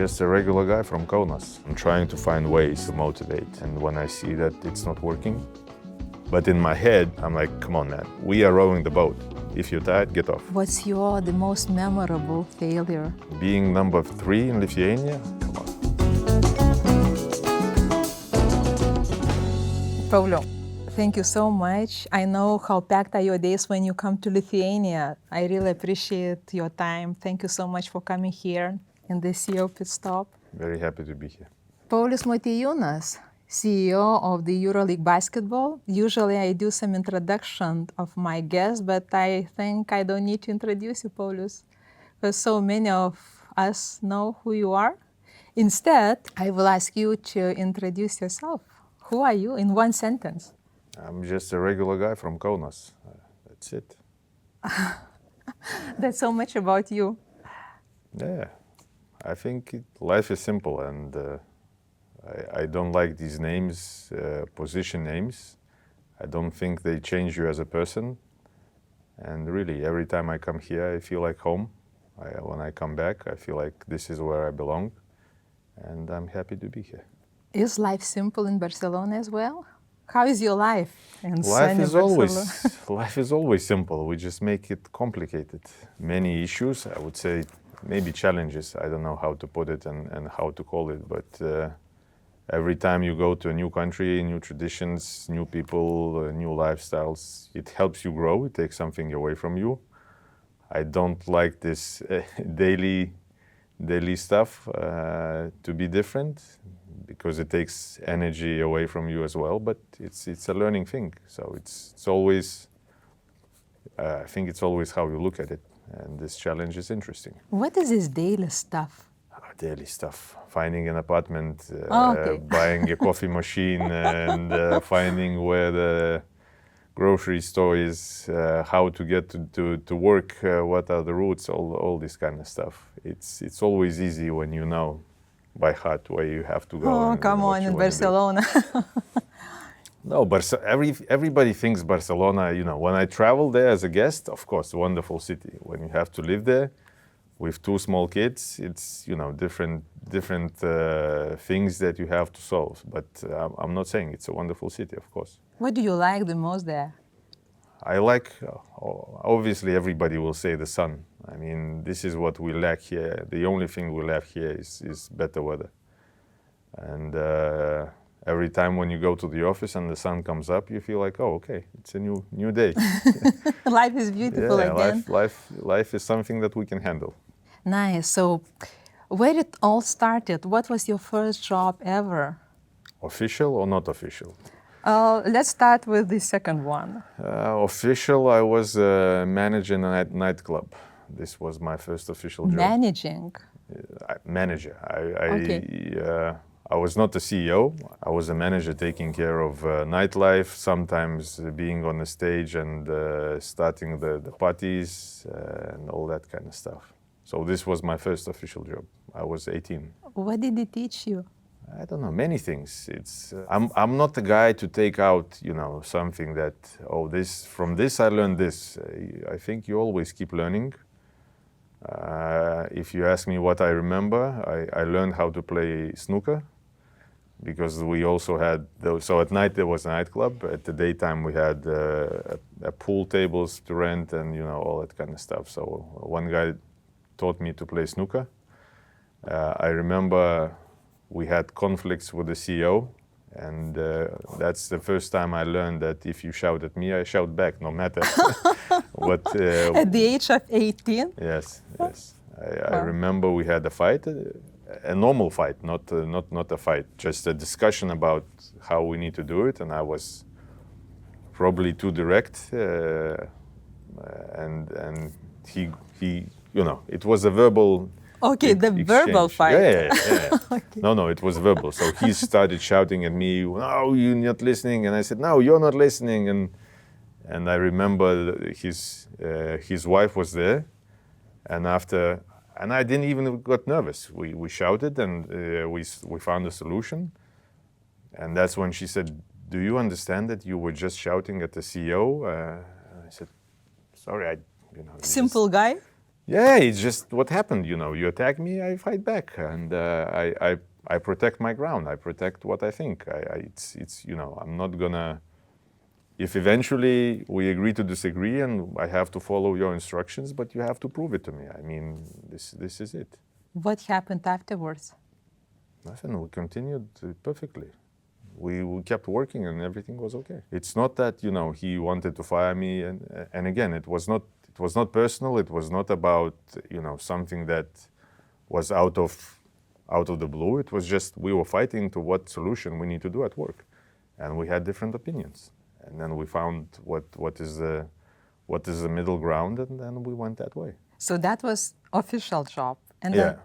just a regular guy from Kaunas. I'm trying to find ways to motivate, and when I see that it's not working, but in my head, I'm like, come on, man, we are rowing the boat. If you're tired, get off. What's the most memorable failure? Being number 3 in Lithuania, come on. Pauliau, thank you so much. I know how packed are your days when you come to Lithuania. I really appreciate your time. Thank you so much for coming here in the CEO Pitstop. Very happy to be here. Paulius Motiejūnas, CEO of the Euroleague Basketball. Usually I do some introduction of my guests, but I think I don't need to introduce you, Paulius, because so many of us know who you are. Instead, I will ask you to introduce yourself. Who are you in one sentence? I'm just a regular guy from Kaunas. That's it. That's so much about you. Yeah, I think life is simple, and I don't like these names, position names. I don't think they change you as a person. And really, every time I come here, I feel like home. When I come back, I feel like this is where I belong, and I'm happy to be here. Is life simple in Barcelona as well? How is your life in Life sunny is Barcelona? life is always simple. We just make it complicated. Many issues, I would say, maybe challenges. I don't know how to put it and how to call it, but every time you go to a new country, new traditions, new people, new lifestyles, it helps you grow. It takes something away from you. I don't like this daily stuff to be different, because it takes energy away from you as well. But it's a learning thing. So it's always, I think it's always how you look at it. And this challenge is interesting. What is this daily stuff? Daily stuff. Finding an apartment, Okay. buying a coffee machine, and finding where the grocery store is, how to get to work, what are the routes, all this kind of stuff. It's always easy when you know by heart where you have to go. Oh, and come what on, you in wanna do. Barcelona. No, everybody thinks Barcelona, when I travel there as a guest, of course, wonderful city. When you have to live there with 2 small kids, it's, different things that you have to solve. But I'm not saying it's a wonderful city, of course. What do you like the most there? I like, obviously everybody will say the sun. I mean, this is what we lack here. The only thing we lack here is better weather. And every time when you go to the office and the sun comes up, you feel like, oh, okay, it's a new day. Life is beautiful again. Life is something that we can handle. Nice. So where it all started? What was your first job ever? Official or not official? Let's start with the second one. Official, I was a manager in a nightclub. This was my first official job. Managing? Manager. Okay. I was not the CEO. I was a manager taking care of nightlife, sometimes being on the stage and starting the parties and all that kind of stuff. So this was my first official job. I was 18. What did it teach you? I don't know, many things. I'm not the guy to take out, something that, from this I learned this. I think you always keep learning. If you ask me what I remember, I learned how to play snooker, because we also had so at night there was a nightclub. At the daytime we had a pool tables to rent and all that kind of stuff. So one guy taught me to play snooker. I remember we had conflicts with the CEO, and that's the first time I learned that if you shout at me, I shout back, no matter what. At the age of 18? Yes. I remember we had a fight, a normal fight, not a fight, just a discussion about how we need to do it, and I was probably too direct, and he, it was a verbal. Okay, the exchange. verbal fight. Yeah. Okay. No, it was verbal. So he started shouting at me, "No, you're not listening," and I said, "No, you're not listening." And I remember his wife was there, and I didn't even got nervous. We shouted, and we found a solution, and that's when she said, "Do you understand that you were just shouting at the CEO?" I said, "Sorry, Simple guy? Yeah, it's just what happened, you know. You attack me, I fight back, and I protect my ground. I protect what I think. It's you know, I'm not gonna. If eventually we agree to disagree and I have to follow your instructions, but you have to prove it to me. I mean, this is it. What happened afterwards? Nothing. We continued perfectly. We kept working and everything was okay. It's not that, you know, he wanted to fire me, and again, it was not personal. It was not about, you know, something that was out of the blue. It was just we were fighting to what solution we need to do at work, and we had different opinions. And then we found what is the middle ground, and then we went that way. So that was official job, and Yeah. then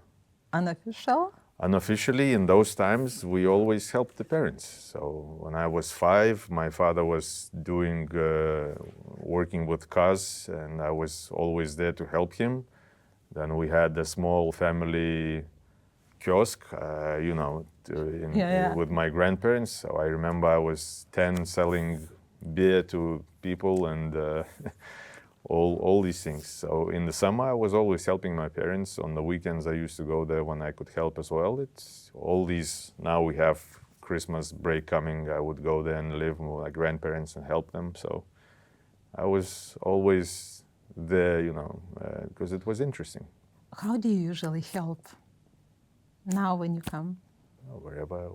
unofficial. Unofficially, in those times, we always helped the parents. So when I was 5, my father was working with cars, and I was always there to help him. Then we had a small family kiosk, you know, with my grandparents. So I remember I was 10 selling beer to people and all these things. So in the summer, I was always helping my parents. On the weekends, I used to go there when I could help as well. It's all these, now we have Christmas break coming. I would go there and live with my grandparents and help them. So I was always there, you know, because it was interesting. How do you usually help now when you come? Wherever,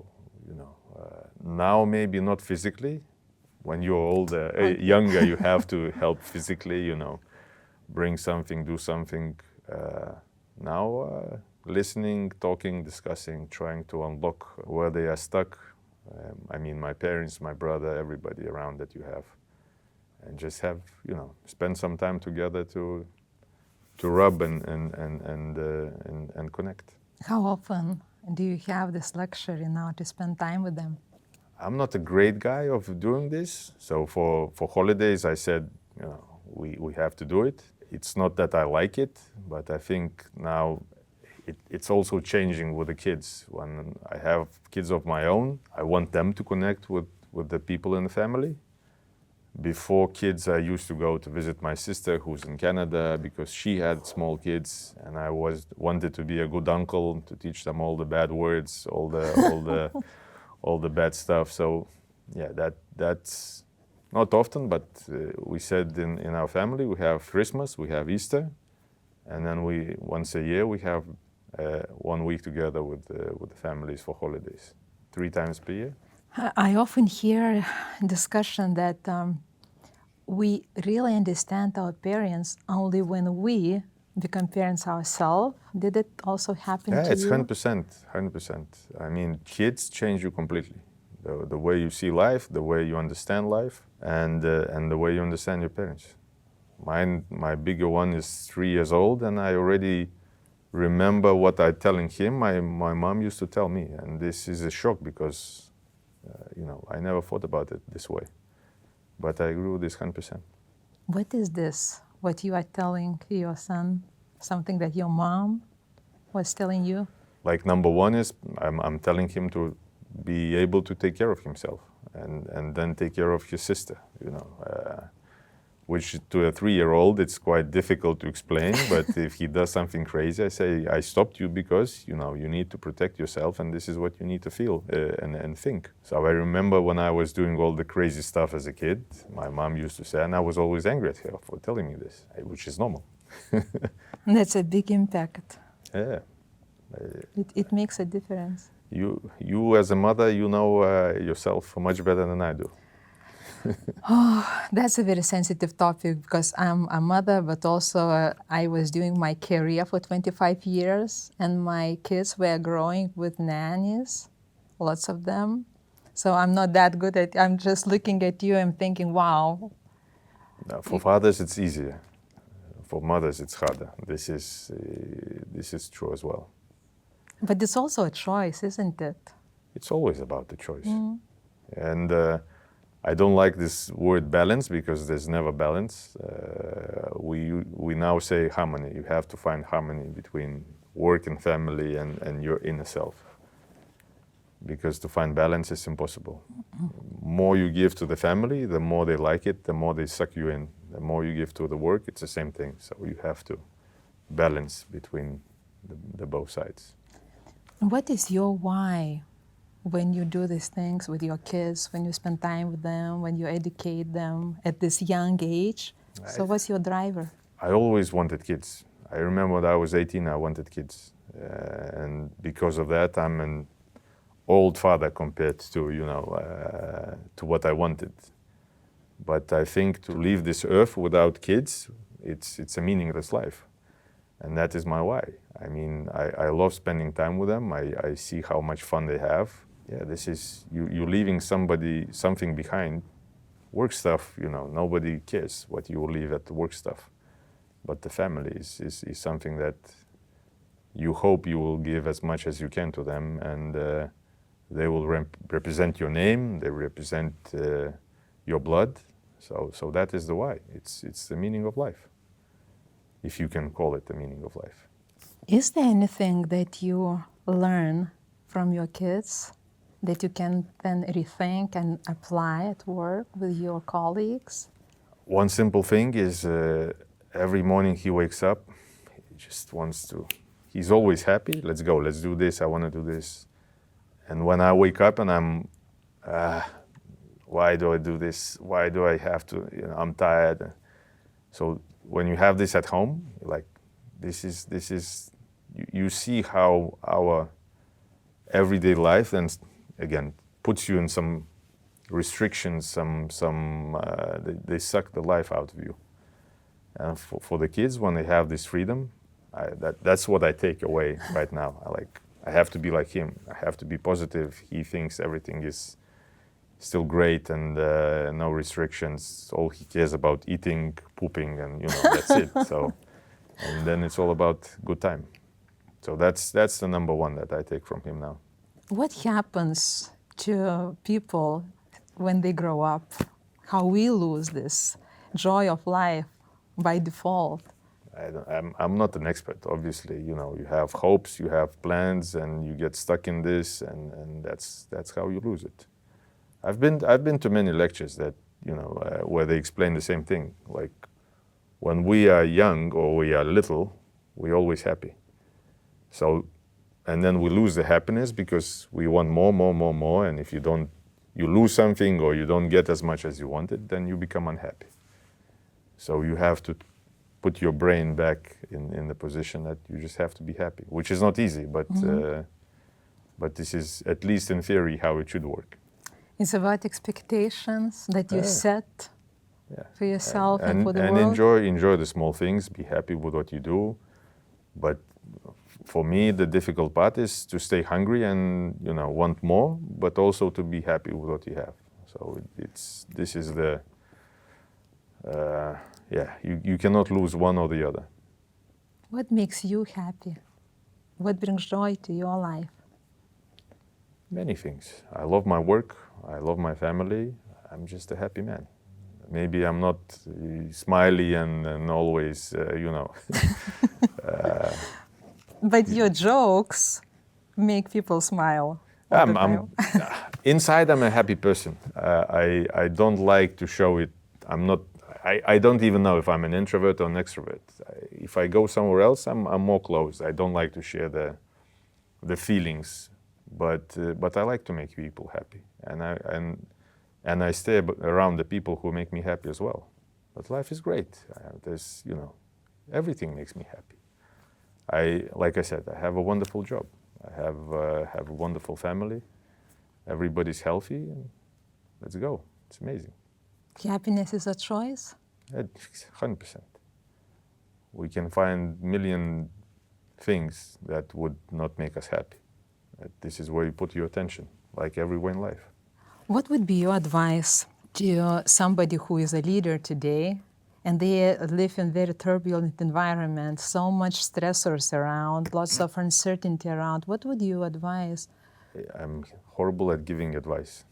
you know, now maybe not physically. When you're older, younger, you have to help physically, you know, bring something, do something. Now, listening, talking, discussing, trying to unlock where they are stuck. I mean, my parents, my brother, everybody around that you have. And just have, you know, spend some time together to rub and connect. How often do you have this luxury now to spend time with them? I'm not a great guy of doing this. So for holidays, I said, you know, we have to do it. It's not that I like it, but I think now it's also changing with the kids. When I have kids of my own, I want them to connect with the people in the family. Before kids, I used to go to visit my sister who's in Canada because she had small kids, and I wanted to be a good uncle to teach them all the bad words, all the bad stuff. So yeah, that's not often, but we said in our family we have Christmas, we have Easter, and then once a year we have 1 week together with the families for holidays, 3 times per year. I often hear discussion that we really understand our parents only when we become parents ourselves. Did it also happen to you? Yeah, it's 100%. I mean, kids change you completely. The way you see life, the way you understand life, and the way you understand your parents. My bigger one is 3 years old, and I already remember what I'm telling him. My mom used to tell me, and this is a shock because, you know, I never thought about it this way. But I agree with this 100%. What is this? What you are telling your son? Something that your mom was telling you? Like number one is I'm telling him to be able to take care of himself and then take care of his sister, you know, which to a 3-year-old it's quite difficult to explain. But if he does something crazy, I say, I stopped you because, you know, you need to protect yourself and this is what you need to feel and think. So I remember when I was doing all the crazy stuff as a kid, my mom used to say, and I was always angry at her for telling me this, which is normal. That's a big impact. Yeah. It makes a difference. You as a mother, you know yourself much better than I do. Oh, that's a very sensitive topic because I'm a mother, but also I was doing my career for 25 years and my kids were growing with nannies, lots of them. So I'm not that good at, I'm just looking at you and thinking, wow. For fathers, it's easier. For mothers, it's harder. This is true as well. But it's also a choice, isn't it? It's always about the choice. Mm. And I don't like this word balance because there's never balance. We now say harmony. You have to find harmony between work and family and your inner self. Because to find balance is impossible. Mm-hmm. More you give to the family, the more they like it, the more they suck you in. The more you give to the work, it's the same thing. So you have to balance between the both sides. What is your why when you do these things with your kids, when you spend time with them, when you educate them at this young age? So what's your driver? I always wanted kids. I remember when I was 18, I wanted kids. And because of that, I'm an old father compared to, to what I wanted. But I think to leave this earth without kids, it's a meaningless life. And that is my why. I mean, I love spending time with them. I see how much fun they have. Yeah, this is, you're leaving something behind. Work stuff, nobody cares what you will leave at the work stuff. But the family is something that you hope you will give as much as you can to them, and they will represent your name, they represent your blood. So that is the why. It's the meaning of life, if you can call it the meaning of life. Is there anything that you learn from your kids that you can then rethink and apply at work with your colleagues? One simple thing is every morning he wakes up, he just wants to, he's always happy. Let's go, let's do this, I want to do this. And when I wake up and I'm, why do I do this? Why do I have to, I'm tired. So when you have this at home, like, this is, you see how our everyday life then, again, puts you in some restrictions, they suck the life out of you. And for the kids, when they have this freedom, that's what I take away right now. I have to be like him. I have to be positive. He thinks everything is still great and no restrictions. All he cares about eating, pooping, and that's it. So, and then it's all about good time. So that's the number one that I take from him now. What happens to people when they grow up? How we lose this joy of life by default? I'm not an expert, obviously. You have hopes, you have plans, and you get stuck in this, and that's how you lose it. I've been to many lectures that where they explain the same thing. Like, when we are young or we are little, we're always happy. So, and then we lose the happiness because we want more, and if you lose something or you don't get as much as you wanted, then you become unhappy. So you have to put your brain back in the position that you just have to be happy, which is not easy, but this is, at least in theory, how it should work. It's about expectations that you set for yourself and for the and world. enjoy the small things, be happy with what you do. But for me, the difficult part is to stay hungry and want more, but also to be happy with what you have. So this is the you cannot lose one or the other. What makes you happy? What brings joy to your life? Many things. I love my work. I love my family. I'm just a happy man. Maybe I'm not smiley and always, But your jokes make people smile. Inside, I'm a happy person. I don't like to show it. I don't even know if I'm an introvert or an extrovert. If I go somewhere else, I'm more closed. I don't like to share the feelings, but I like to make people happy, and I stay around the people who make me happy as well. But life is great. There's everything makes me happy. Like I said, I have a wonderful job. I have a wonderful family. Everybody's healthy, and let's go. It's amazing. Happiness is a choice? 100%. We can find million things that would not make us happy. This is where you put your attention, like everywhere in life. What would be your advice to somebody who is a leader today and they live in very turbulent environment, so much stressors around, lots of uncertainty around? What would you advise? I'm horrible at giving advice.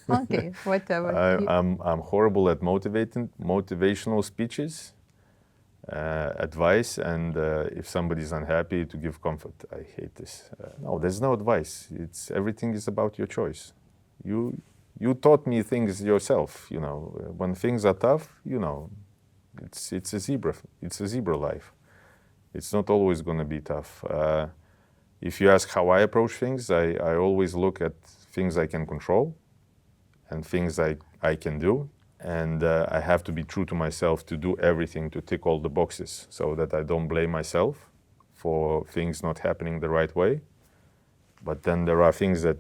Okay, whatever. I'm horrible at motivational speeches, advice, and if somebody's unhappy, to give comfort. I hate this. No, there's no advice. Everything is about your choice. You taught me things yourself. When things are tough, it's a zebra life. It's not always going to be tough. If you ask how I approach things, I always look at things I can control and things I can do. And I have to be true to myself to do everything to tick all the boxes so that I don't blame myself for things not happening the right way. But then there are things that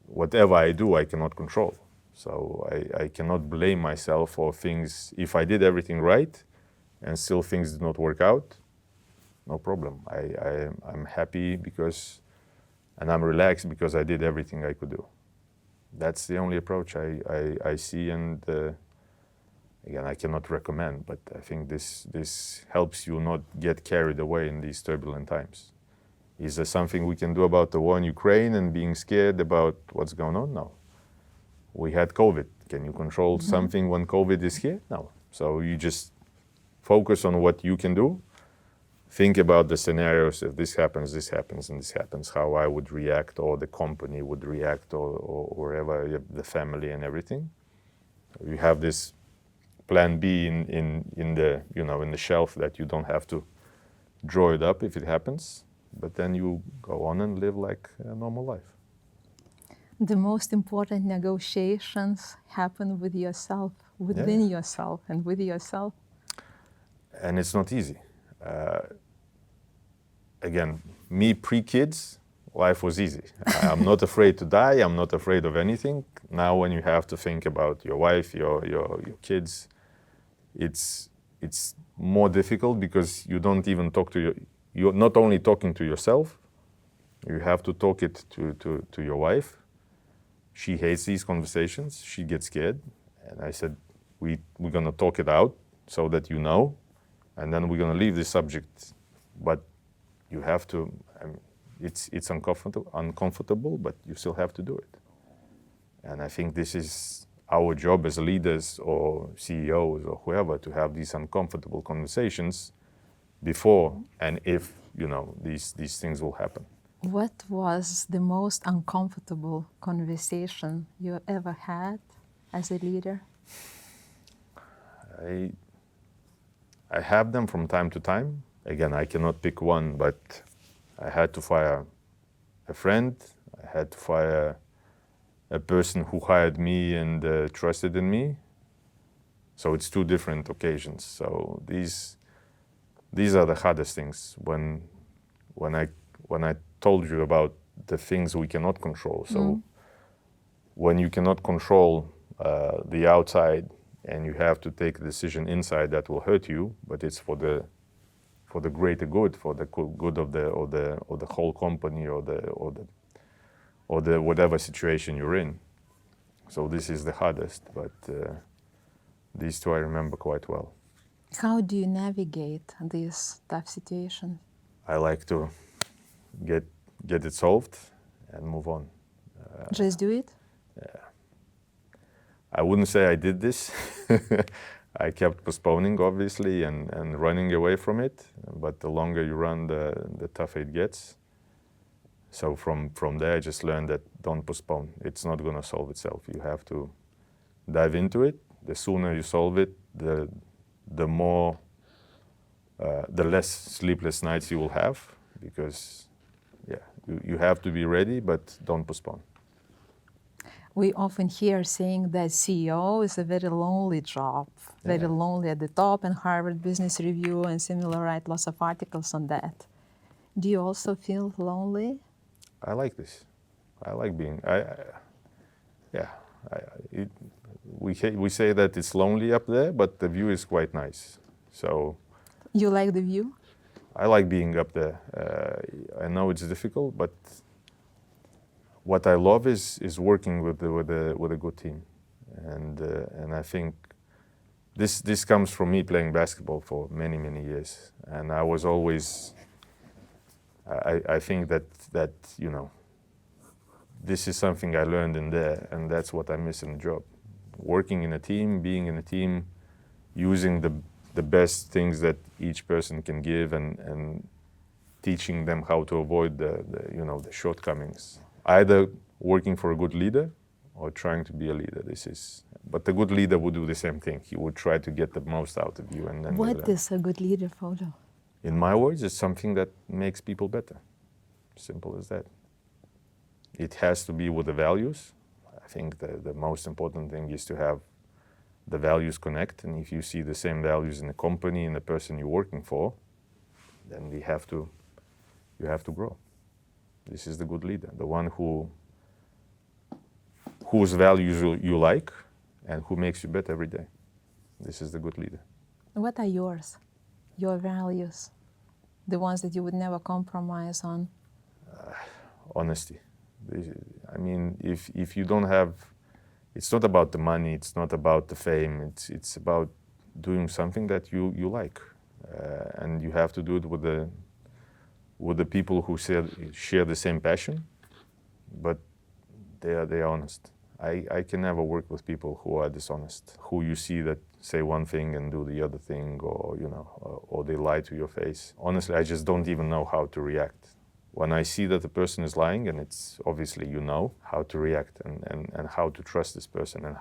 whatever I do, I cannot control. So I cannot blame myself for things. If I did everything right and still things did not work out, no problem. I'm happy and I'm relaxed because I did everything I could do. That's the only approach I see, and again, I cannot recommend, but I think this helps you not get carried away in these turbulent times. Is there something we can do about the war in Ukraine and being scared about what's going on? No. We had COVID. Can you control something when COVID is here? No. So you just focus on what you can do. Think about the scenarios. If this happens, and this happens, how I would react, or the company would react, or wherever, the family and everything. You have this plan B in the shelf that you don't have to draw it up if it happens, but then you go on and live like a normal life. The most important negotiations happen with yourself, within yourself and with yourself. And it's not easy. Again, me pre-kids, life was easy. I'm not afraid to die. I'm not afraid of anything. Now when you have to think about your wife, your kids, it's more difficult because you don't even talk to you're not only talking to yourself, you have to talk it to your wife. She hates these conversations. She gets scared. And I said, we're going to talk it out so that you know, and then we're going to leave this subject. But you have to, it's uncomfortable, but you still have to do it. And I think this is our job as leaders or CEOs or whoever, to have these uncomfortable conversations before and if, these things will happen. What was the most uncomfortable conversation you ever had as a leader? I have them from time to time. Again, I cannot pick one, but I had to fire a friend. I had to fire a person who hired me and trusted in me. So it's two different occasions. So these are the hardest things when I told you about the things we cannot control. So when you cannot control the outside and you have to take a decision inside that will hurt you, but it's for the greater good, for the good of the whole company or the whatever situation you're in. So this is the hardest, but these two I remember quite well. How do you navigate these tough situations? I like to get it solved and move on. Just do it? Yeah. I wouldn't say I did this. I kept postponing, obviously, and running away from it. But the longer you run, the tougher it gets. So from there, I just learned that don't postpone. It's not going to solve itself. You have to dive into it. The sooner you solve it, the less sleepless nights you will have, because you have to be ready, but don't postpone. We often hear saying that CEO is a very lonely job, very lonely at the top, and Harvard Business Review and similar write lots of articles on that. Do you also feel lonely? I like this. I like being. We say that it's lonely up there, but the view is quite nice. So. You like the view? I like being up there. I know it's difficult, but what I love is working with a good team, and I think this comes from me playing basketball for many years, and I was always. I think that this is something I learned in there, and that's what I miss in the job. Working in a team, being in a team, using the best things that each person can give, and teaching them how to avoid the shortcomings. Either working for a good leader or trying to be a leader. But a good leader would do the same thing. He would try to get the most out of you. And then what is a good leader, Paulius? In my words, it's something that makes people better. Simple as that. It has to be with the values. I think the most important thing is to have the values connect, and if you see the same values in the company and the person you're working for, then you have to grow. This is the good leader, the one whose values you like and who makes you better every day. This is the good leader. What are yours? Your values? The ones that you would never compromise on? Honesty. I mean, if you don't have, it's not about the money, it's not about the fame, it's about doing something that you like. And you have to do it with the people who share the same passion, but they are honest. I can never work with people who are dishonest, who you see that say one thing and do the other thing, or or they lie to your face. Honestly, I just don't even know how to react. When I see that the person is lying, and it's obviously how to react and how to trust this person, and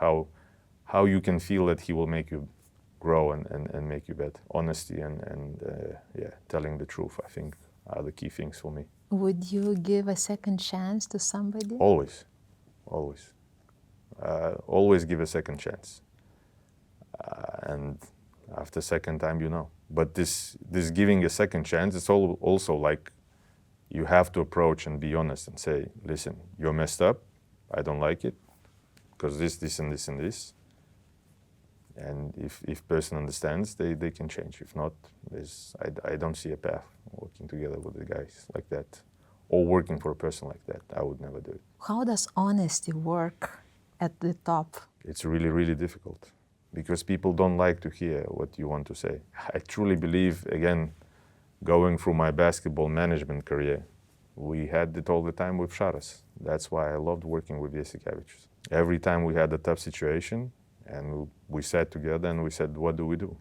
how you can feel that he will make you grow and make you better. Honesty and telling the truth, I think, are the key things for me. Would you give a second chance to somebody? Always. Always give a second chance. And after second time, But this giving a second chance, it's also like you have to approach and be honest and say, listen, you're messed up. I don't like it because this and this and this. And if person understands, they can change. If not, I don't see a path working together with the guys like that, or working for a person like that. I would never do it. How does honesty work at the top? It's really, really difficult because people don't like to hear what you want to say. I truly believe, again, going through my basketball management career, we had it all the time with Šaras. That's why I loved working with Jasikevičius. Every time we had a tough situation, and we sat together and we said, what do we do?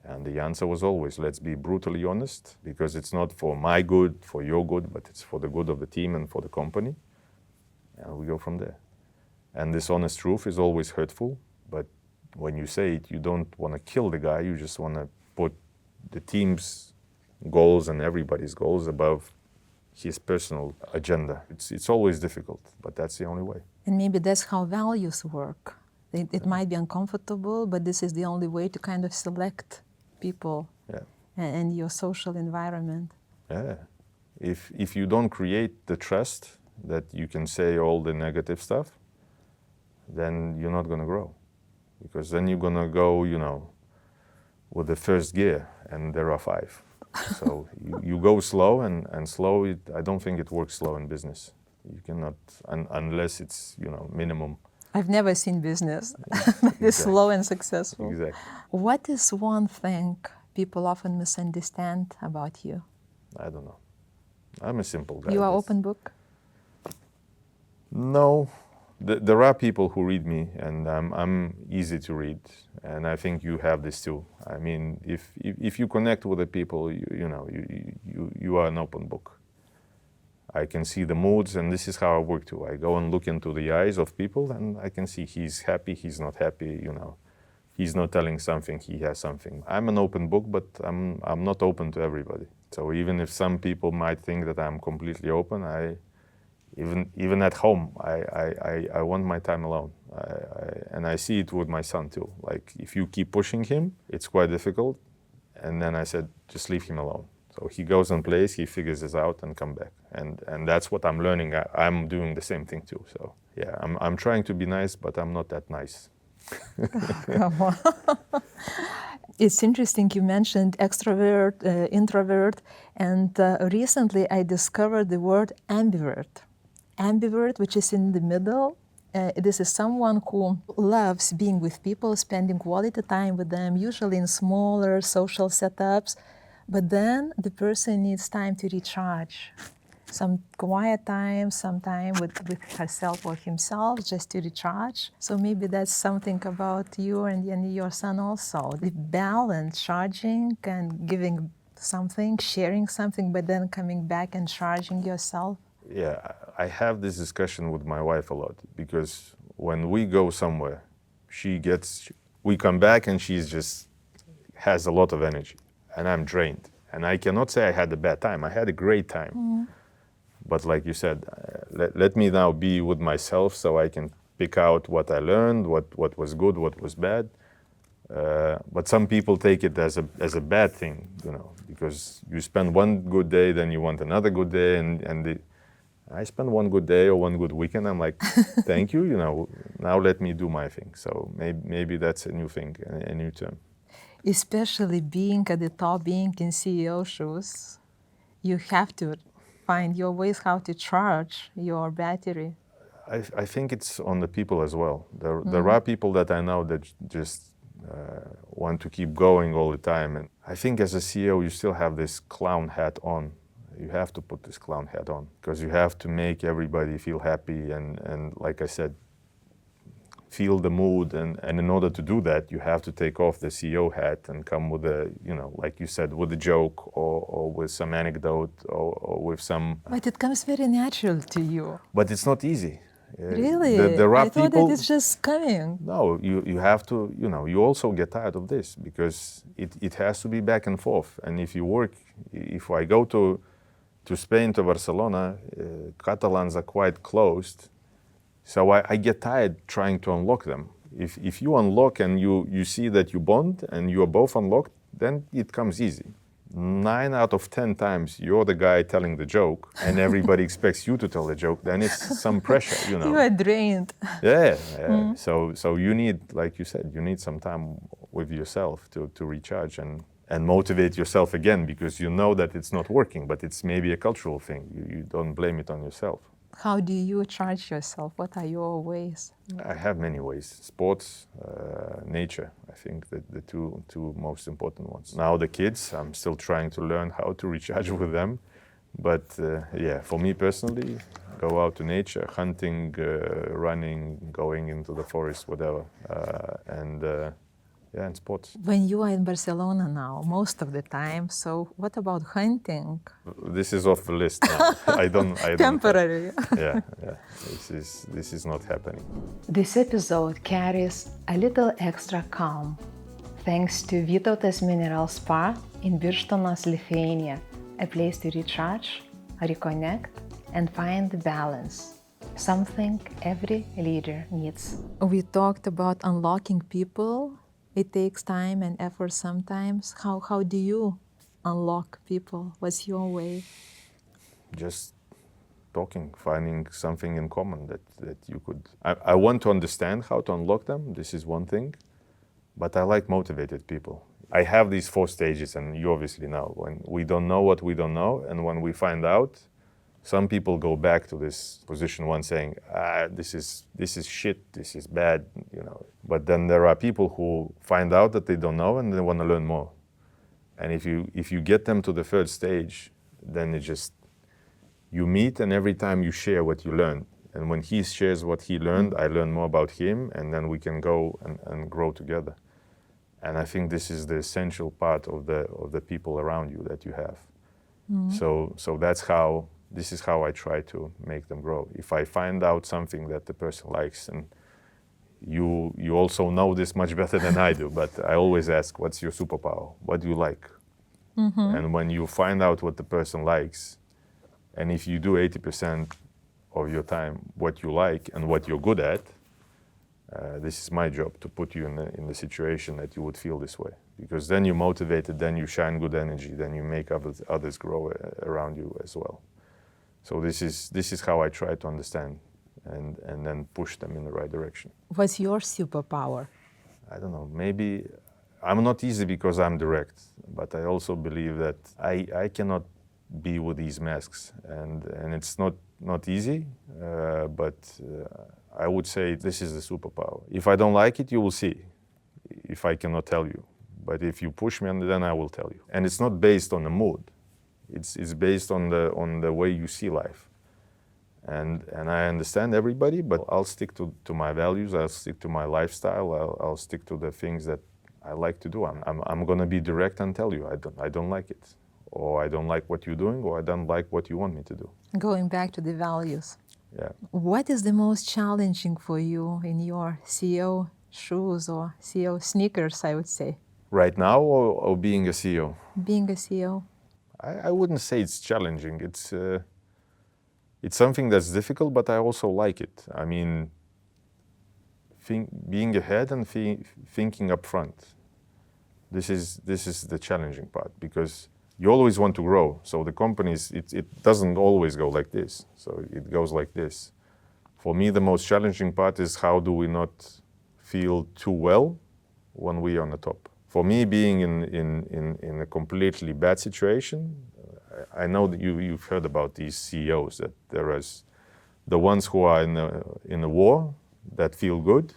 And the answer was always, let's be brutally honest, because it's not for my good, for your good, but it's for the good of the team and for the company. And we go from there. And this honest truth is always hurtful, but when you say it, you don't want to kill the guy, you just want to put the team's goals and everybody's goals above his personal agenda. It's always difficult, but that's the only way. And maybe that's how values work. It might be uncomfortable, but this is the only way to kind of select people and your social environment. Yeah. If you don't create the trust that you can say all the negative stuff, then you're not going to grow. Because then you're going to go, with the first gear, and there are 5. So you go slow, and slow, I don't think it works slow in business. You cannot, unless it's, minimum. I've never seen business that is slow and successful. Exactly. What is one thing people often misunderstand about you? I don't know. I'm a simple guy. You are open book? No. There are people who read me, and I'm easy to read, and I think you have this too. I mean, if you connect with the people, you are an open book. I can see the moods, and this is how I work too. I go and look into the eyes of people, and I can see he's happy, he's not happy, He's not telling something, he has something. I'm an open book, but I'm not open to everybody. So even if some people might think that I'm completely open, even at home, I want my time alone. And I see it with my son too. Like, if you keep pushing him, it's quite difficult. And then I said, just leave him alone. So he goes and plays, he figures this out and come back. And that's what I'm learning. I'm doing the same thing too. So yeah, I'm trying to be nice, but I'm not that nice. Come on. It's interesting you mentioned extrovert, introvert, and recently I discovered the word ambivert. Ambivert, which is in the middle. This is someone who loves being with people, spending quality time with them, usually in smaller social setups, but then the person needs time to recharge. Some quiet time, some time with herself or himself, just to recharge. So maybe that's something about you and your son also. The balance, charging and giving something, sharing something, but then coming back and charging yourself. Yeah, I have this discussion with my wife a lot, because when we go somewhere, we come back and she's just has a lot of energy, and I'm drained. And I cannot say I had a bad time. I had a great time. But like you said, let me now be with myself so I can pick out what I learned, what was good, what was bad. But some people take it as a bad thing, because you spend one good day, then you want another good day, I spend one good day or one good weekend. I'm like, thank you, now let me do my thing. So maybe that's a new thing, a new term. Especially being at the top, being in CEO shoes, you have to find your ways how to charge your battery. I think it's on the people as well. There are people that I know that just want to keep going all the time. And I think as a CEO, you still have this clown hat on. You have to put this clown hat on because you have to make everybody feel happy and like I said, feel the mood. And in order to do that, you have to take off the CEO hat and come with a, like you said, with a joke or with some anecdote or with some... But it comes very natural to you. But it's not easy. Really? There are I thought people, that it's just coming. No, you have to, you also get tired of this because it has to be back and forth. And if I go to Spain, to Barcelona, Catalans are quite closed. So I get tired trying to unlock them. If you unlock and you see that you bond and you are both unlocked, then it comes easy. 9 out of 10 times you're the guy telling the joke and everybody expects you to tell the joke, then it's some pressure, You are drained. Yeah. So you need, like you said, you need some time with yourself to recharge and motivate yourself again because you know that it's not working, but it's maybe a cultural thing. You don't blame it on yourself. How do you charge yourself? What are your ways? I have many ways. Sports, nature, I think that the two most important ones. Now the kids, I'm still trying to learn how to recharge with them. But for me personally, go out to nature, hunting, running, going into the forest, whatever. And sports. When you are in Barcelona now, most of the time, so what about hunting? This is off the list now. I don't Temporary. Yeah. This is not happening. This episode carries a little extra calm, thanks to Vytautas Mineral Spa in Birštonas, Lithuania, a place to recharge, reconnect, and find the balance, something every leader needs. We talked about unlocking people. It takes time and effort sometimes. How do you unlock people? What's your way? Just talking, finding something in common that you could... I want to understand how to unlock them. This is one thing. But I like motivated people. I have these 4 stages, and you obviously know. When we don't know what we don't know, and when we find out, some people go back to this position 1 saying, this is shit, this is bad, But then there are people who find out that they don't know and they want to learn more. And if you get them to the 3rd stage, then you meet and every time you share what you learned. And when he shares what he learned, I learn more about him and then we can go and grow together. And I think this is the essential part of the people around you that you have. So this is how I try to make them grow. If I find out something that the person likes, and you also know this much better than I do, but I always ask, what's your superpower? What do you like? And when you find out what the person likes, and if you do 80% of your time what you like and what you're good at, this is my job to put you in the situation that you would feel this way. Because then you're motivated, then you shine good energy, then you make others grow around you as well. So this is how I try to understand and then push them in the right direction. What's your superpower? I don't know, maybe I'm not easy because I'm direct, but I also believe that I cannot be with these masks and it's not easy, but I would say this is the superpower. If I don't like it, you will see, if I cannot tell you. But if you push me, then I will tell you. And it's not based on the mood. It's based on the way you see life. And I understand everybody, but I'll stick to my values, I'll stick to my lifestyle, I'll stick to the things that I like to do. I'm gonna be direct and tell you I don't like it, or I don't like what you're doing, or I don't like what you want me to do. Going back to the values. Yeah. What is the most challenging for you in your CEO shoes or CEO sneakers, I would say? Right now, or being a CEO? Being a CEO. I wouldn't say it's challenging. It's something that's difficult, but I also like it. I mean, being ahead and thinking up front. This is the challenging part, because you always want to grow. So the companies, it doesn't always go like this. So it goes like this. For me, the most challenging part is how do we not feel too well when we are on the top. For me, being in a completely bad situation, I know that you've heard about these CEOs, that there is the ones who are in a war that feel good,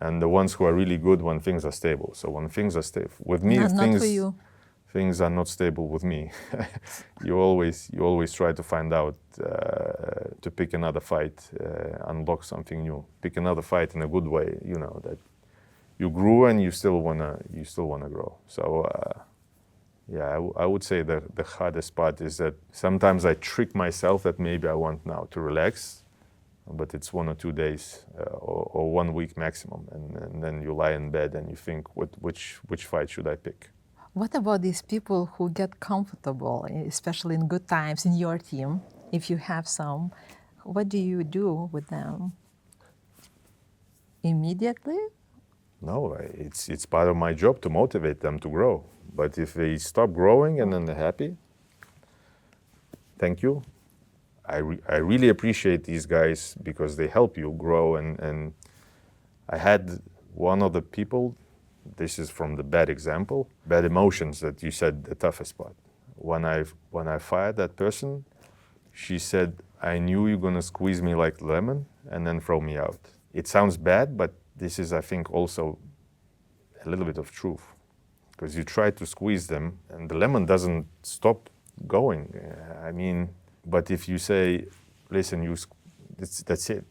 and the ones who are really good when things are stable. So when things are stable, with me, Not for you. Things are not stable with me. You always try to find out, to pick another fight, unlock something new, pick another fight in a good way. You know that you grew and you still wanna grow. So yeah, I would say the hardest part is that sometimes I trick myself that maybe I want now to relax, but it's 1 or 2 days or 1 week maximum, and then you lie in bed and you think, which fight should I pick? What about these people who get comfortable, especially in good times in your team, if you have some? What do you do with them? Immediately? No, it's part of my job to motivate them to grow. But if they stop growing and then they're happy, thank you. I really appreciate these guys because they help you grow. And I had one of the people, this is from the bad example, bad emotions that you said the toughest part. When I fired that person, she said, I knew you're gonna squeeze me like lemon and then throw me out. It sounds bad, but this is, I think, also a little bit of truth. Because you try to squeeze them and the lemon doesn't stop going. I mean, but if you say, listen, that's it.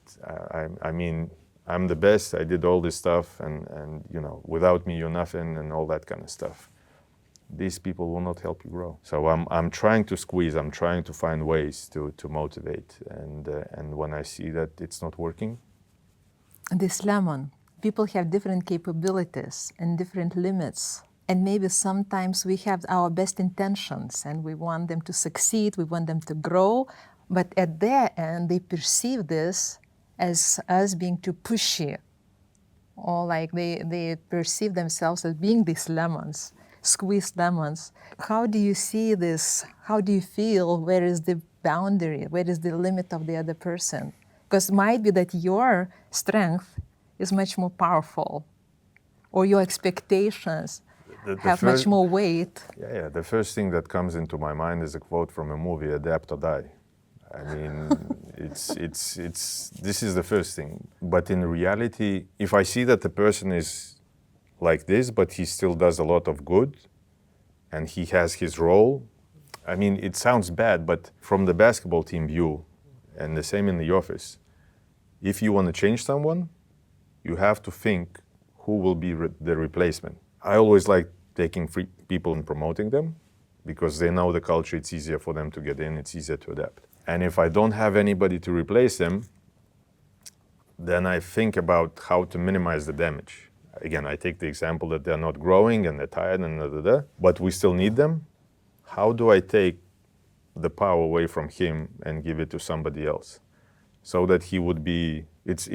I mean, I'm the best, I did all this stuff, and you know, without me you're nothing, and all that kind of stuff. These people will not help you grow. So I'm trying to squeeze, I'm trying to find ways to motivate, and when I see that it's not working. This lemon, people have different capabilities and different limits. And maybe sometimes we have our best intentions and we want them to succeed, we want them to grow, but at their end they perceive this as us being too pushy, or like they perceive themselves as being these lemons, squeezed lemons. How do you see this? How do you feel? Where is the boundary? Where is the limit of the other person? Because it might be that your strength is much more powerful, or your expectations have much more weight. Yeah, the first thing that comes into my mind is a quote from a movie, Adapt or Die. I mean, this is the first thing. But in reality, if I see that the person is like this, but he still does a lot of good, and he has his role, I mean, it sounds bad, but from the basketball team view, and the same in the office, if you want to change someone, you have to think who will be the replacement. I always like taking free people and promoting them because they know the culture, it's easier for them to get in, it's easier to adapt. And if I don't have anybody to replace them, then I think about how to minimize the damage. Again, I take the example that they're not growing and they're tired and but we still need them. How do I take the power away from him and give it to somebody else so that he would be, it's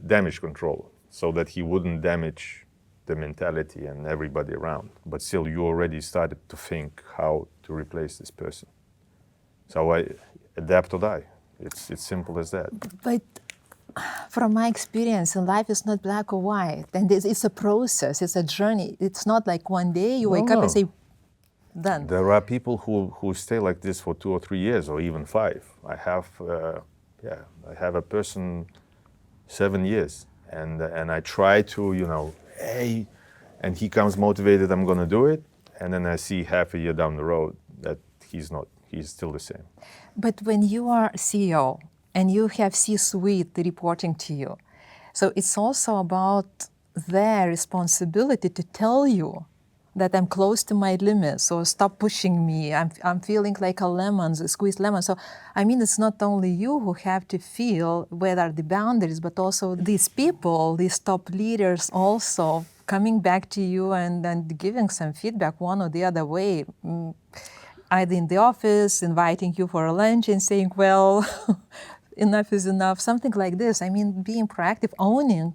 damage control, so that he wouldn't damage the mentality and everybody around. But still, you already started to think how to replace this person. So I adapt or die. It's simple as that. But from my experience, life is not black or white, and it's a process, it's a journey. It's not like one day you wake up and say, done. There are people who stay like this for 2 or 3 years, or even 5. I have a person 7 years, and I try to, you know, hey, and he comes motivated, I'm gonna do it, and then I see half a year down the road that he's not, he's still the same. But when you are CEO and you have C-suite reporting to you, so it's also about their responsibility to tell you that I'm close to my limits, or stop pushing me, I'm feeling like a lemon, a squeezed lemon. So, I mean, it's not only you who have to feel where are the boundaries, but also these people, these top leaders also coming back to you and giving some feedback one or the other way. either in the office, inviting you for a lunch and saying, well, enough is enough, something like this. I mean, being proactive, owning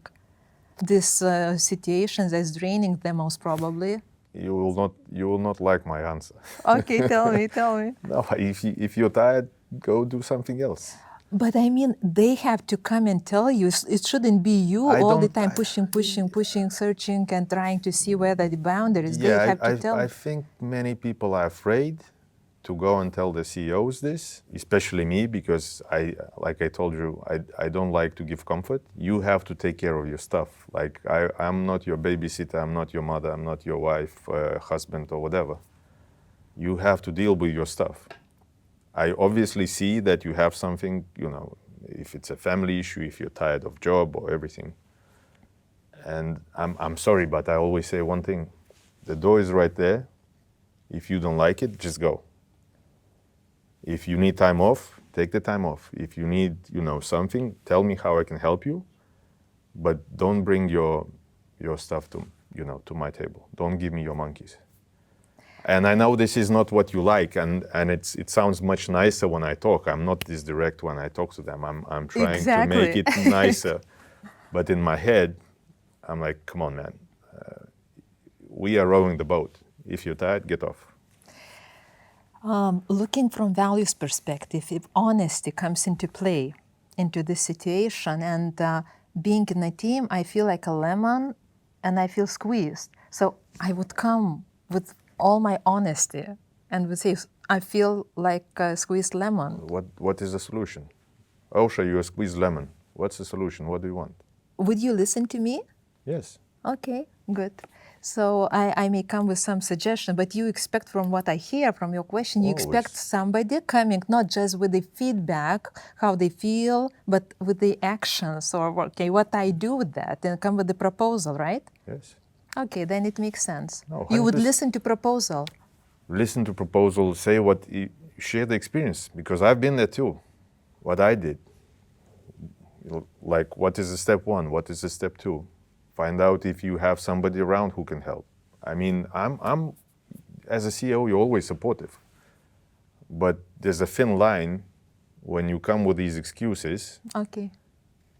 these situations as draining them most probably. You will not like my answer. Okay, tell me. No, if you're tired, go do something else. But I mean, they have to come and tell you. It shouldn't be you all the time pushing, searching, and trying to see where the boundaries. Yeah, they have to tell. I think many people are afraid to go and tell the CEOs this, especially me, because like I told you, I don't like to give comfort. You have to take care of your stuff. Like I'm not your babysitter, I'm not your mother, I'm not your wife, husband, or whatever. You have to deal with your stuff. I obviously see that you have something, if it's a family issue, if you're tired of job or everything. And I'm sorry, but I always say one thing. The door is right there. If you don't like it, just go. If you need time off, take the time off. If you need, something, tell me how I can help you. But don't bring your stuff to my table. Don't give me your monkeys. And I know this is not what you like, and it sounds much nicer when I talk. I'm not this direct when I talk to them. I'm trying to make it nicer. But in my head, I'm like, come on, man. We are rowing the boat. If you're tired, get off. Looking from values perspective, if honesty comes into play into this situation, and being in a team, I feel like a lemon and I feel squeezed. So I would come with all my honesty and would say, I feel like a squeezed lemon. What is the solution? Aušra, you're a squeezed lemon. What's the solution? What do you want? Would you listen to me? Yes. Okay, good. So I may come with some suggestion, but you expect from what I hear from your question, you expect somebody coming not just with the feedback, how they feel, but with the actions or, okay, what I do with that, and come with the proposal, right? Yes. Okay, then it makes sense. No, you would listen to proposal. Listen to proposal, say share the experience, because I've been there too, what I did. Like, what is the step one? What is the step two? Find out if you have somebody around who can help. I mean, I'm as a CEO, you're always supportive. But there's a thin line when you come with these excuses. Okay.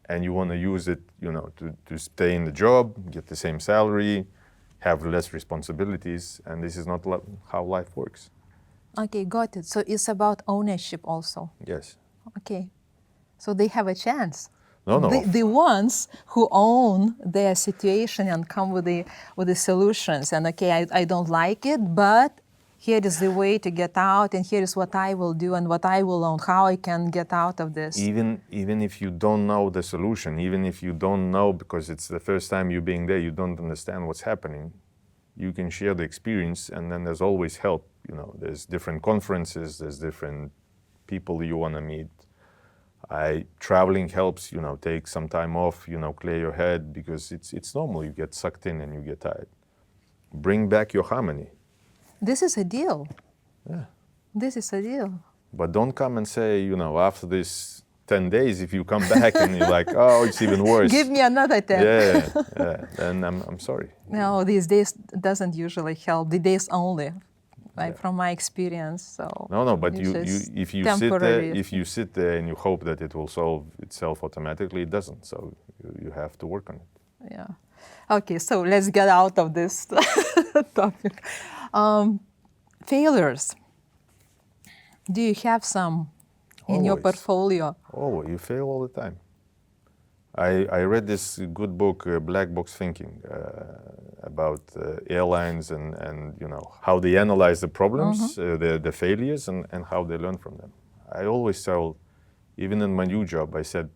And you want to use it, to stay in the job, get the same salary, have less responsibilities, and this is not how life works. Okay, got it. So it's about ownership also. Yes. Okay. So they have a chance. No. The ones who own their situation and come with the solutions. And okay, I don't like it, but here is the way to get out, and here is what I will do and what I will own, how I can get out of this. Even if you don't know the solution, even if you don't know because it's the first time you being there, you don't understand what's happening, you can share the experience, and then there's always help. There's different conferences, there's different people you want to meet. Traveling helps, take some time off, clear your head, because it's normal. You get sucked in and you get tired. Bring back your harmony. This is a deal. Yeah. This is a deal. But don't come and say, after this 10 days, if you come back and you're like, oh, it's even worse. Give me another 10. Yeah. And I'm sorry. No, these days doesn't usually help. The days only. From my experience, so no, but if you sit there and you hope that it will solve itself automatically, it doesn't. So you have to work on it. Yeah. Okay, so let's get out of this topic. Failures. Do you have some in your portfolio? Oh, you fail all the time. I read this good book, Black Box Thinking, about airlines and how they analyze the problems, the failures, and how they learn from them. I always tell, even in my new job, I said,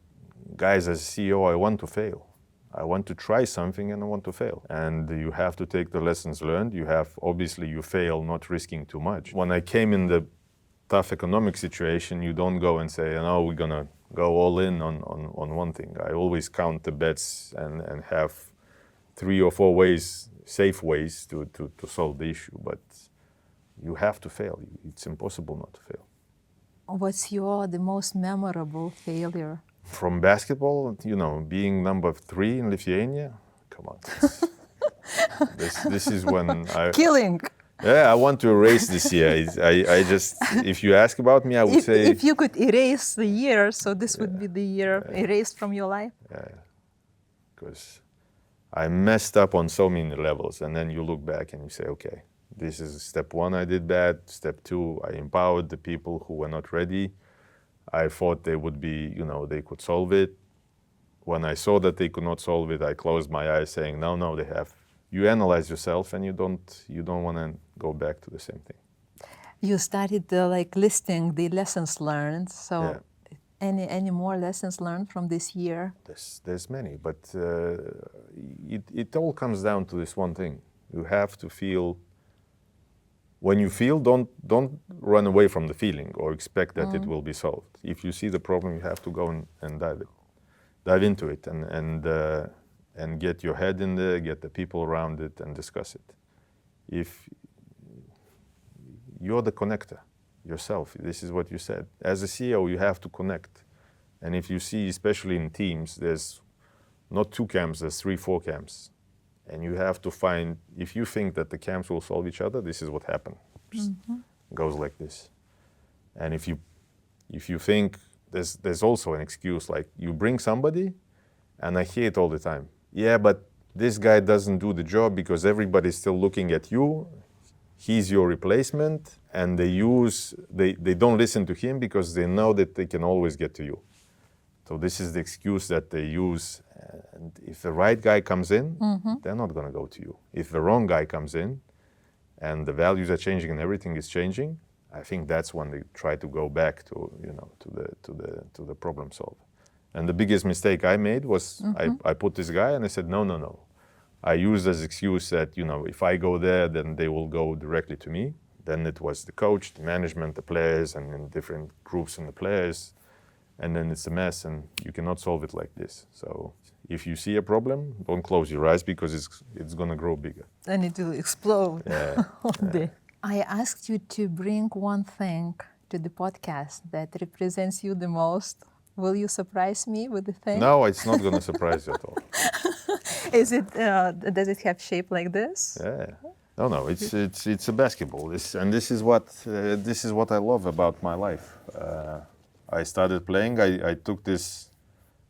guys, as a CEO, I want to fail. I want to try something and I want to fail. And you have to take the lessons learned. Obviously you fail not risking too much. When I came in the tough economic situation, you don't go and say, we're gonna go all in on one thing. I always count the bets and have 3 or 4 safe ways to solve the issue. But you have to fail. It's impossible not to fail. What's the most memorable failure? From basketball, being number 3 in Lithuania, come on. This is when Killing. Yeah, I want to erase this year. I just, if you ask about me, I would say... If you could erase the year, so this would be the year erased from your life? Because I messed up on so many levels, and then you look back and you say, okay, this is step one, I did bad. Step two, I empowered the people who were not ready. I thought they would be, they could solve it. When I saw that they could not solve it, I closed my eyes saying, no, they have. You analyze yourself and you don't want to go back to the same thing. You started listing the lessons learned. So any more lessons learned from this year? There's many, but it all comes down to this one thing. You have to feel. When you feel, don't run away from the feeling or expect that it will be solved. If you see the problem, you have to go and dive into it and get your head in there, get the people around it and discuss it. If you're the connector yourself, this is what you said. As a CEO, you have to connect. And if you see, especially in teams, there's not 2 camps, there's 3, 4 camps. And you have to find, if you think that the camps will solve each other, this is what happened. Goes like this. And if you think, there's also an excuse, like you bring somebody, and I hear it all the time. Yeah, but this guy doesn't do the job because everybody's still looking at you. He's your replacement, and they don't listen to him because they know that they can always get to you. So this is the excuse that they use. And if the right guy comes in, they're not going to go to you. If the wrong guy comes in, and the values are changing and everything is changing, I think that's when they try to go back to the problem solver. And the biggest mistake I made was I put this guy and I said no. I used as excuse that if I go there, then they will go directly to me. Then it was the coach, the management, the players, and in different groups and the players. And then it's a mess, and you cannot solve it like this. So if you see a problem, don't close your eyes because it's going to grow bigger. And it will explode. Yeah. I asked you to bring one thing to the podcast that represents you the most. Will you surprise me with the thing? No, it's not going to surprise you at all. Is it? Does it have shape like this? Yeah. No. It's a basketball. This is what I love about my life. I started playing. I took this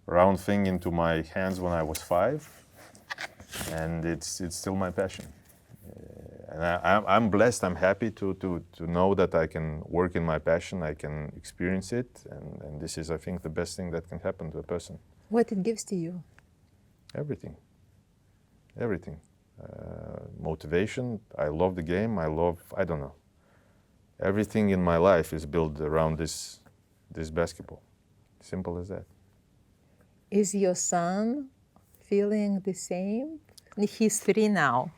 round thing into my hands when I was 5, and it's still my passion. And I'm blessed. I'm happy to know that I can work in my passion. I can experience it, and this is, I think, the best thing that can happen to a person. What it gives to you? Everything. Motivation. I love the game. I don't know. Everything in my life is built around this basketball. Simple as that. Is your son feeling the same? He's 3 now.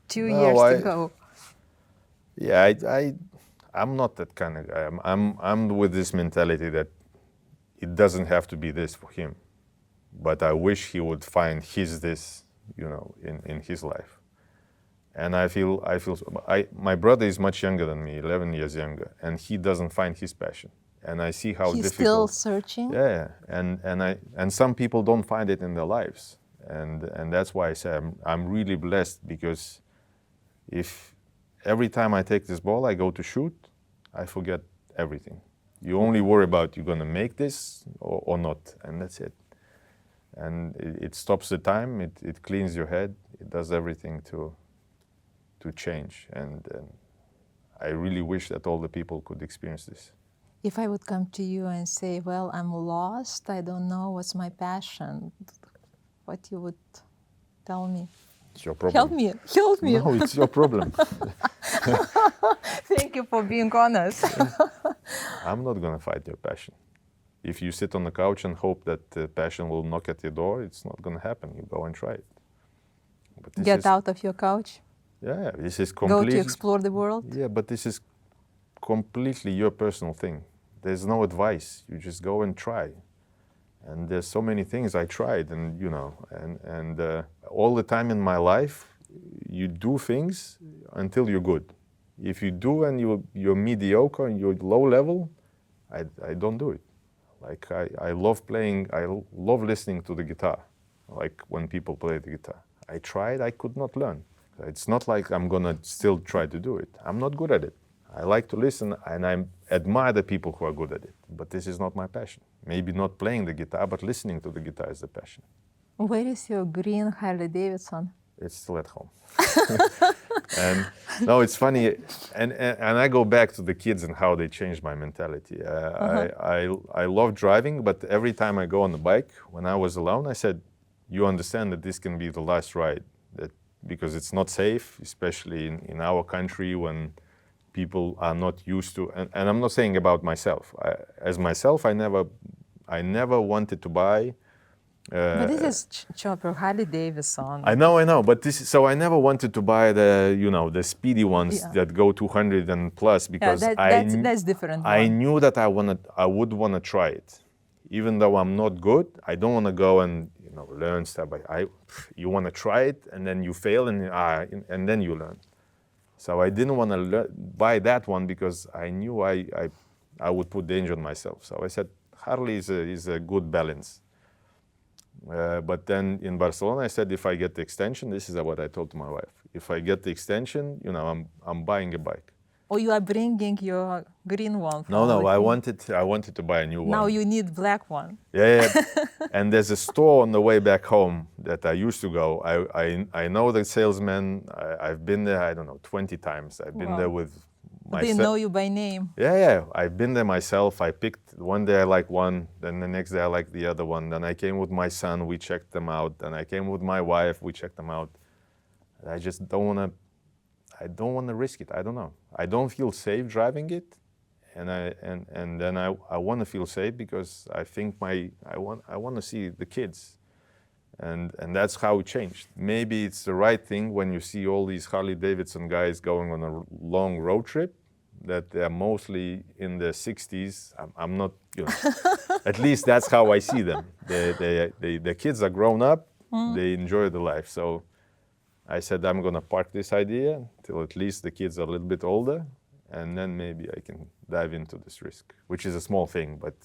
2 years to go. Yeah, I'm not that kind of guy. I'm with this mentality that it doesn't have to be this for him, but I wish he would find this, in his life. And I feel my brother is much younger than me, 11 years younger, and he doesn't find his passion. And I see how He's difficult. still searching. Yeah, and some people don't find it in their lives, and that's why I say I'm really blessed, because if every time I take this ball, I go to shoot, I forget everything. You only worry about you're gonna make this or not, and that's it. And it stops the time. It cleans your head. It does everything to change. And I really wish that all the people could experience this. If I would come to you and say, well, I'm lost, I don't know what's my passion, what you would tell me? It's your problem. Help me. No, it's your problem. Thank you for being honest. I'm not going to fight your passion. If you sit on the couch and hope that the passion will knock at your door, it's not going to happen. You go and try it. But Get out of your couch. Yeah, this is completely... Go to explore the world. Yeah, but this is completely your personal thing. There's no advice. You just go and try. And there's so many things I tried, and all the time in my life, you do things until you're good. If you do and you're mediocre and you're low level, I don't do it. Like I love playing, I love listening to the guitar, like when people play the guitar. I tried, I could not learn. It's not like I'm gonna still try to do it. I'm not good at it. I like to listen and I admire the people who are good at it, but this is not my passion. Maybe not playing the guitar, but listening to the guitar is the passion. Where is your green Harley Davidson? It's still at home. And no, it's funny, and I go back to the kids and how they changed my mentality. I love driving, but every time I go on the bike, when I was alone, I said, you understand that this can be the last ride, because it's not safe, especially in our country when people are not used to, and I'm not saying about myself. As myself, I never wanted to buy. But this is Chopper Harley Davidson. I know, but so I never wanted to buy the speedy ones that go 200 and plus, because that's different. I knew that I would want to try it, even though I'm not good. I don't want to go and learn stuff. You want to try it and then you fail and then you learn. So I didn't want to buy that one because I knew I would put danger on myself. So I said Harley is a good balance. But then in Barcelona, I said, if I get the extension, this is what I told to my wife. If I get the extension, I'm buying a bike. Oh, you are bringing your green one. No, I wanted to buy a new one. Now you need black one. Yeah. And there's a store on the way back home that I used to go. I know the salesman. I've been there, I don't know, 20 times. I've been there with myself. They know you by name. Yeah. I've been there myself. I picked one day I like one, then the next day I like the other one. Then I came with my son, we checked them out. Then I came with my wife, we checked them out. I just don't want to risk it. I don't know. I don't feel safe driving it, and then I want to feel safe because I think I want to see the kids, and that's how it changed. Maybe it's the right thing when you see all these Harley Davidson guys going on a long road trip, that they're mostly in their 60s. I'm not, at least that's how I see them. The kids are grown up. They enjoy the life. So I said, I'm going to park this idea till at least the kids are a little bit older, and then maybe I can dive into this risk, which is a small thing, but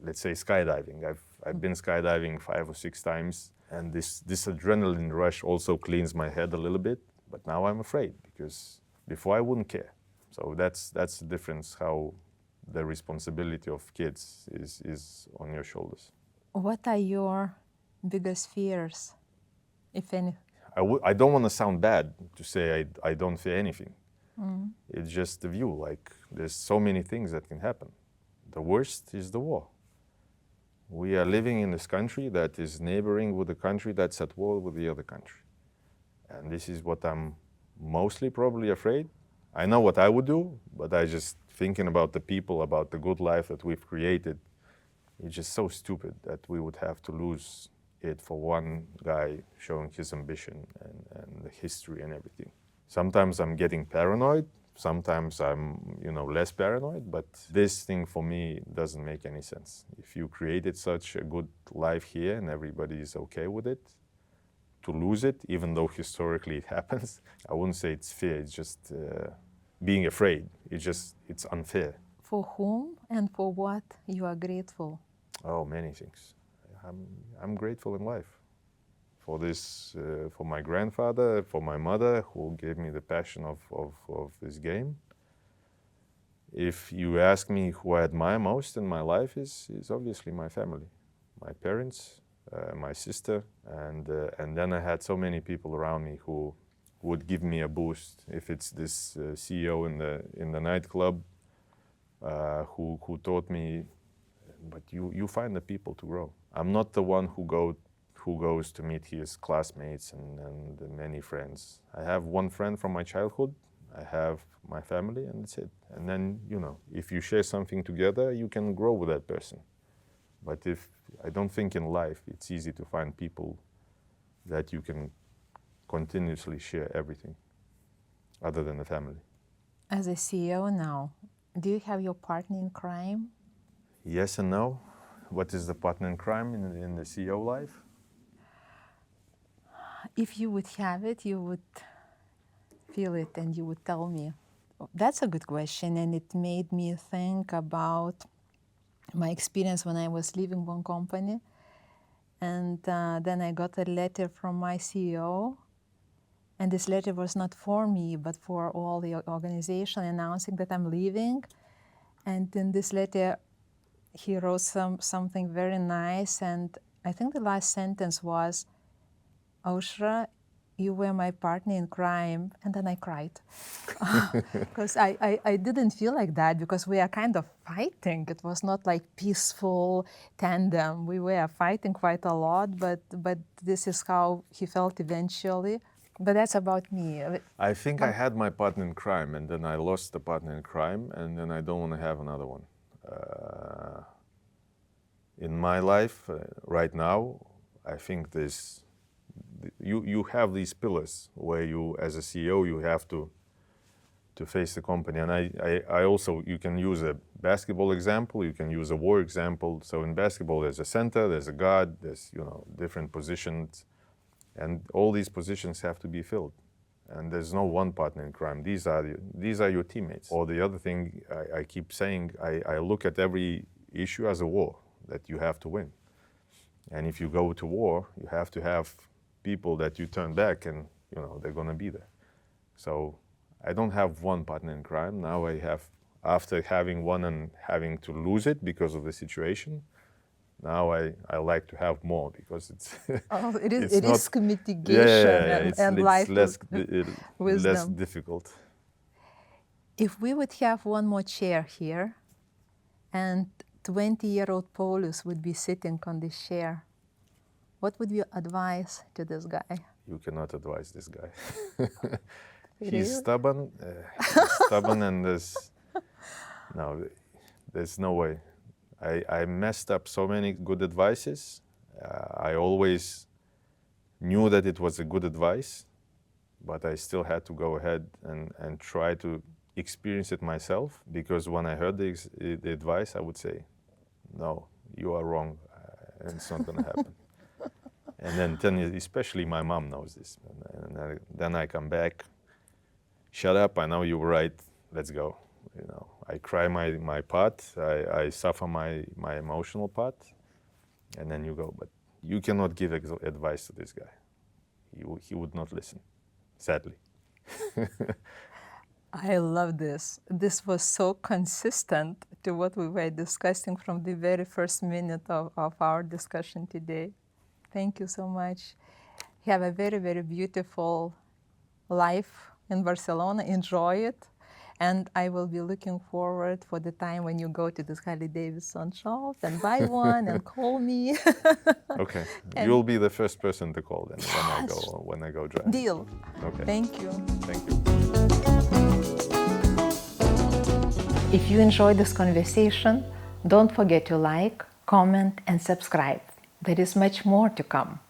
let's say skydiving. I've been skydiving 5 or 6 times, and this adrenaline rush also cleans my head a little bit, but now I'm afraid, because before I wouldn't care. So that's the difference, how the responsibility of kids is on your shoulders. What are your biggest fears, if any? I don't want to sound bad to say I don't fear anything. It's just the view. Like, there's so many things that can happen. The worst is the war. We are living in this country that is neighboring with a country that's at war with the other country. And this is what I'm mostly probably afraid. I know what I would do, but I just thinking about the people, about the good life that we've created. It's just so stupid that we would have to lose it for one guy showing his ambition and the history and everything. Sometimes I'm getting paranoid, sometimes I'm less paranoid, but this thing for me doesn't make any sense. If you created such a good life here and everybody is okay with it, to lose it, even though historically it happens, I wouldn't say it's fear, it's just being afraid. It's unfair. For whom and for what you are grateful? Oh, many things. I'm grateful in life for this, for my grandfather, for my mother, who gave me the passion of this game. If you ask me who I admire most in my life, is obviously my family, my parents, my sister, and then I had so many people around me who would give me a boost. If it's this CEO in the nightclub who taught me, but you find the people to grow. I'm not the one who goes to meet his classmates and many friends. I have one friend from my childhood. I have my family, and that's it. And then, if you share something together, you can grow with that person. But I don't think in life it's easy to find people that you can continuously share everything, other than the family. As a CEO now, do you have your partner in crime? Yes and no. What is the partner in crime in the CEO life? If you would have it, you would feel it and you would tell me. That's a good question, and it made me think about my experience when I was leaving one company. And then I got a letter from my CEO, And this letter was not for me, but for all the organization announcing that I'm leaving. And in this letter, he wrote something very nice. And I think the last sentence was, Aušra, you were my partner in crime. And then I cried. Because I didn't feel like that, because we are kind of fighting. It was not like peaceful tandem. We were fighting quite a lot, but this is how he felt eventually. But that's about me. I think I had my partner in crime, and then I lost the partner in crime, and then I don't want to have another one. In my life, right now, I think you have these pillars where you, as a CEO, you have to face the company. And I also, you can use a basketball example, you can use a war example. So in basketball, there's a center, there's a guard, there's different positions. And all these positions have to be filled. And there's no one partner in crime. These are your teammates. Or the other thing I keep saying, I look at every issue as a war that you have to win. And if you go to war, you have to have people that you turn back and they're going to be there. So I don't have one partner in crime. Now I have, after having one and having to lose it because of the situation, now I like to have more, because it's it is it's not, risk mitigation and life less wisdom. less difficult. If we would have one more chair here, and 20-year-old Paulius would be sitting on this chair, what would you advise to this guy? You cannot advise this guy. Really? He's stubborn. And there's no way. I messed up so many good advices. I always knew that it was a good advice, but I still had to go ahead and try to experience it myself, because when I heard the advice, I would say, no, you are wrong, and it's not going to happen. And then especially my mom knows this. And then I come back, shut up, I know you were right, let's go. I cry my part, I suffer my emotional part, and then you go. But you cannot give advice to this guy. He would not listen, sadly. I love this. This was so consistent to what we were discussing from the very first minute of our discussion today. Thank you so much. You have a very, very beautiful life in Barcelona. Enjoy it. And I will be looking forward for the time when you go to this Harley-Davidson shop and buy one and call me. Okay. You'll be the first person to call then when I go drive. Deal. Okay. Thank you. Thank you. If you enjoyed this conversation, don't forget to like, comment, and subscribe. There is much more to come.